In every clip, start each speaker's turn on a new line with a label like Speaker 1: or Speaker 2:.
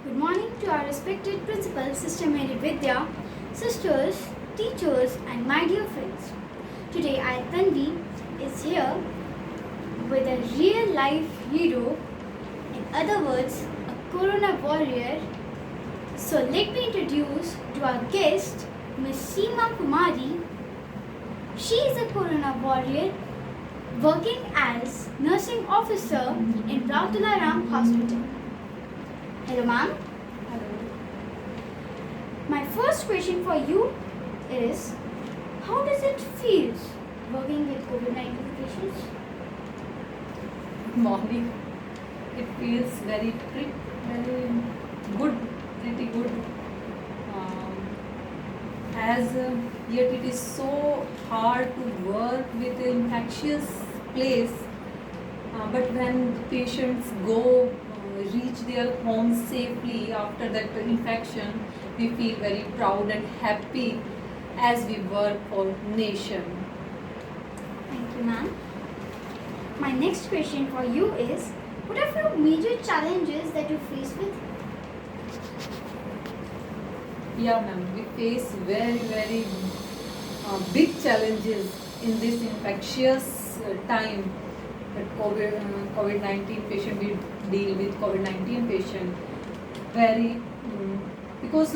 Speaker 1: Good morning to our respected principal, Sister Mary Vidya, sisters, teachers, and my dear friends. Today, I, Tanvi, is here with a real life hero, in other words, a Corona warrior. So, let me introduce to our guest, Ms. Seema Kumari. She is a Corona warrior working as nursing officer in Rautularam Hospital. Hello, ma'am.
Speaker 2: Hello.
Speaker 1: My first question for you is, how does it feel working with COVID-19 patients?
Speaker 2: Good morning. It feels very good, pretty good. As yet it is so hard to work with an infectious place. But when patients go reach their homes safely after that infection, we feel very proud and happy as we work for nation.
Speaker 1: Thank you, ma'am. My next question for you is, what are your major challenges that you face with?
Speaker 2: Yeah, ma'am, we face very big challenges in this infectious time. That COVID-19 patient, we deal with COVID-19 patient very because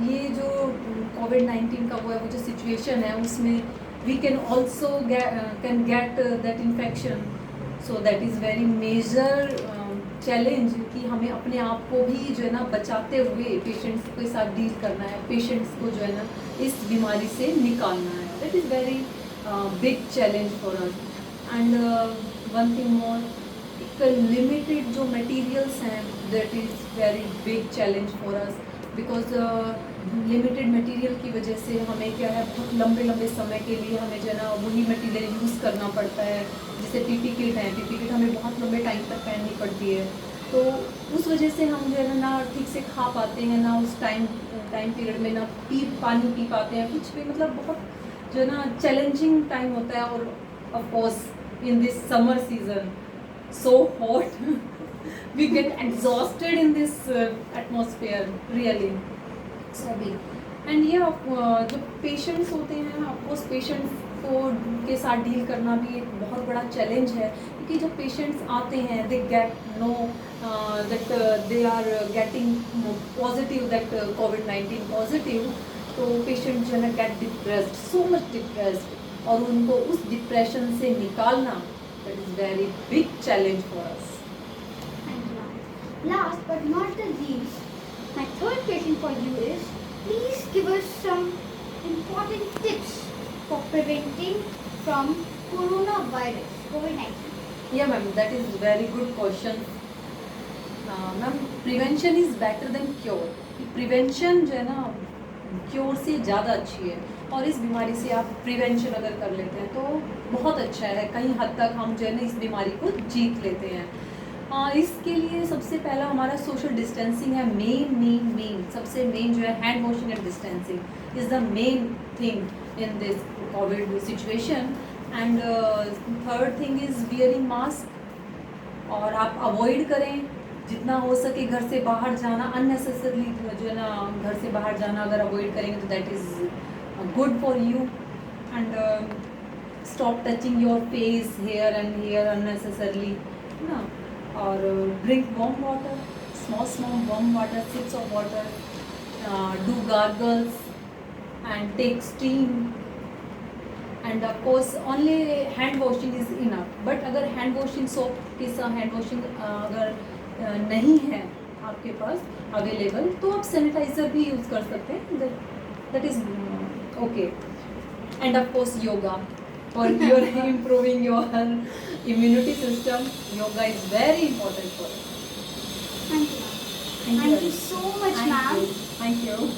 Speaker 2: ये जो COVID-19 का वो जो situation है उसमें we can also get that infection, so that is very major challenge कि हमें अपने आप को भी जो है ना बचाते हुए पेशेंट्स के साथ डील करना है, पेशेंट्स को जो है ना इस बीमारी से निकालना है. That is very big challenge for us. And one thing more, एक लिमिटेड जो मटेरियल्स हैं, that is very big challenge for us because limited material की वजह से हमें क्या है, बहुत लंबे समय के लिए हमें जो है ना वही मटेरियल यूज़ करना पड़ता है. जैसे पीपी किट है, पीपी किट हमें बहुत लंबे टाइम तक पहननी पड़ती है, तो उस वजह से हम जो है ना ठीक से खा पाते हैं ना, उस टाइम पीरियड में ना पानी पी पाते हैं कुछ भी, मतलब बहुत जो है ना चैलेंजिंग टाइम होता है. और of course in this summer season so hot we get exhausted in this atmosphere really. So big. And जो पेशेंट्स होते हैं, ऑफकोर्स पेशेंट्स को के साथ डील करना भी एक बहुत बड़ा चैलेंज है, क्योंकि जब पेशेंट्स आते हैं they get know that they are getting positive, that COVID-19 positive, तो पेशेंट जो है ना get depressed, so much depressed, और उनको उस डिप्रेशन से निकालना that is very big challenge for us.
Speaker 1: Last but not the least, my third question for you is, please give us some important tips for preventing from coronavirus, COVID-19.
Speaker 2: Yeah, ma'am, that is very good question. Ma'am, prevention is better than cure. Prevention जो है ना cure से ज़्यादा अच्छी है, और इस बीमारी से आप प्रिवेंशन अगर कर लेते हैं तो बहुत अच्छा है. कहीं हद तक हम जो है ना इस बीमारी को जीत लेते हैं. इसके लिए सबसे पहला हमारा सोशल डिस्टेंसिंग है. मेन सबसे मेन जो है hand washing and distancing is the main thing in this Covid situation. And third thing is wearing mask. और आप अवॉइड करें जितना हो सके घर से बाहर जाना, अननेसेसरली जो है ना घर से बाहर जाना अगर अवॉइड करेंगे तो that is good for you. And stop touching your face, here and here unnecessarily ना. और drink warm water, small warm water, sips of water, do gargles and take steam. And of course only hand washing is enough. But अगर hand washing soap के साथ hand washing अगर नहीं है आपके पास available, तो आप सैनिटाइज़र भी यूज़ कर सकते हैं. That is okay. And of course yoga for your improving your immunity system. Yoga is very important for us.
Speaker 1: Thank you. Thank you so much, ma'am.
Speaker 2: Thank you.